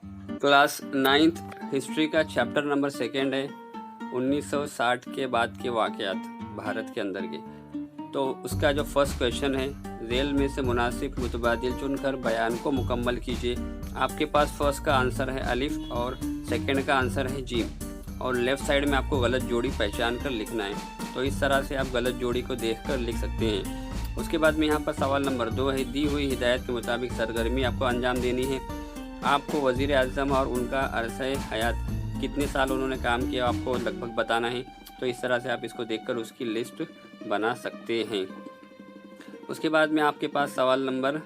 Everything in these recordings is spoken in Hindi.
क्लास 9th हिस्ट्री का चैप्टर नंबर 2 है 1960 के बाद के वाक़यात भारत के अंदर के। तो उसका जो फर्स्ट क्वेश्चन है, रेल में से मुनासिब मुतबादिल चुनकर बयान को मुकम्मल कीजिए। आपके पास फर्स्ट का आंसर है अलिफ और सेकंड का आंसर है जीम, और लेफ़्ट साइड में आपको गलत जोड़ी पहचान कर लिखना है। तो इस तरह से आप गलत जोड़ी को देखकर लिख सकते हैं। उसके बाद में यहाँ पर सवाल नंबर 2 है, दी हुई हिदायत के मुताबिक सरगर्मी आपको अंजाम देनी है। आपको वज़ीर आज़म और उनका अरसे हयात कितने साल उन्होंने काम किया आपको लगभग बताना है। तो इस तरह से आप इसको देखकर उसकी लिस्ट बना सकते हैं। उसके बाद में आपके पास सवाल नंबर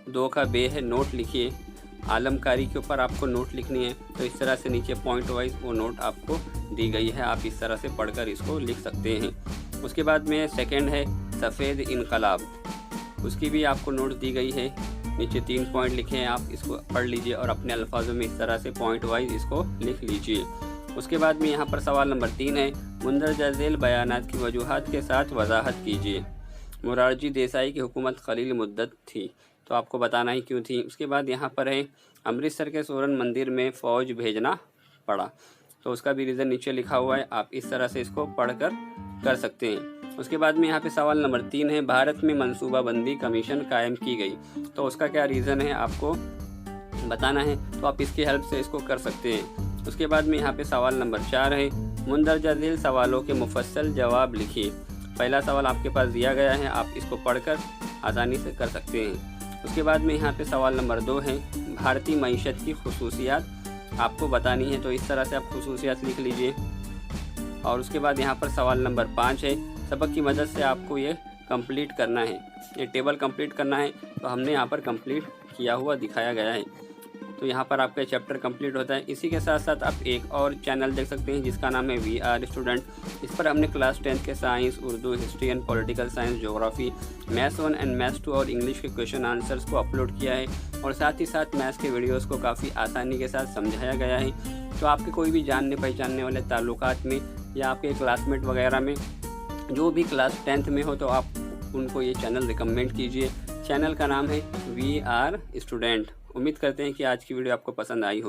2 का बे है, नोट लिखिए। आलमकारी के ऊपर आपको नोट लिखनी है। तो इस तरह से नीचे पॉइंट वाइज वो नोट आपको दी गई है, आप इस तरह से पढ़कर इसको लिख सकते हैं। उसके बाद में सेकंड है सफ़ेद इनकलाब, उसकी भी आपको नोट दी गई है। नीचे 3 पॉइंट लिखे हैं, आप इसको पढ़ लीजिए और अपने अल्फाजों में इस तरह से पॉइंट वाइज इसको लिख लीजिए। उसके बाद में यहाँ पर सवाल नंबर 3 है, मुंदरजा झैल बयानात की वजूहात के साथ वजाहत कीजिए। मोरारजी देसाई की हुकूमत कलील मुद्दत थी, तो आपको बताना ही क्यों थी। उसके बाद यहाँ पर है अमृतसर के सोरन मंदिर में फ़ौज भेजना पड़ा, तो उसका भी रीज़न नीचे लिखा हुआ है, आप इस तरह से इसको पढ़कर कर सकते हैं। उसके बाद में यहाँ पे सवाल नंबर 3 है, भारत में मनसूबाबंदी कमीशन कायम की गई, तो उसका क्या रीज़न है आपको बताना है। तो आप इसकी हेल्प से इसको कर सकते हैं। उसके बाद में यहाँ पे सवाल नंबर 4 है, मुंदरजा झैल सवालों के मुफस्सल जवाब लिखिए। पहला सवाल आपके पास दिया गया है, आप इसको पढ़कर आसानी से कर सकते हैं। उसके बाद में यहाँ पे सवाल नंबर 2 है, भारतीय मईशत की खुसूसियात आपको बतानी है। तो इस तरह से आप खुसूसियात लिख लीजिए। और उसके बाद यहाँ पर सवाल नंबर 5 है, सबक की मदद से आपको ये कंप्लीट करना है, ये टेबल कंप्लीट करना है। तो हमने यहाँ पर कंप्लीट किया हुआ दिखाया गया है। तो यहाँ पर आपका चैप्टर कंप्लीट होता है। इसी के साथ साथ आप एक और चैनल देख सकते हैं जिसका नाम है VR स्टूडेंट। इस पर हमने क्लास 10 के science, Urdu, history and political science, geography, maths 1 and maths 2 और इंग्लिश के क्वेश्चन आंसर्स को अपलोड किया है, और साथ ही साथ मैथ्स के वीडियोज़ को काफ़ी आसानी के साथ समझाया गया है। तो आपके कोई भी जानने पहचानने वाले ताल्लुकात में या आपके क्लासमेट वगैरह में जो भी क्लास 10th में हो, तो आप उनको ये चैनल रिकमेंड कीजिए। चैनल का नाम है VR स्टूडेंट। उम्मीद करते हैं कि आज की वीडियो आपको पसंद आई हो।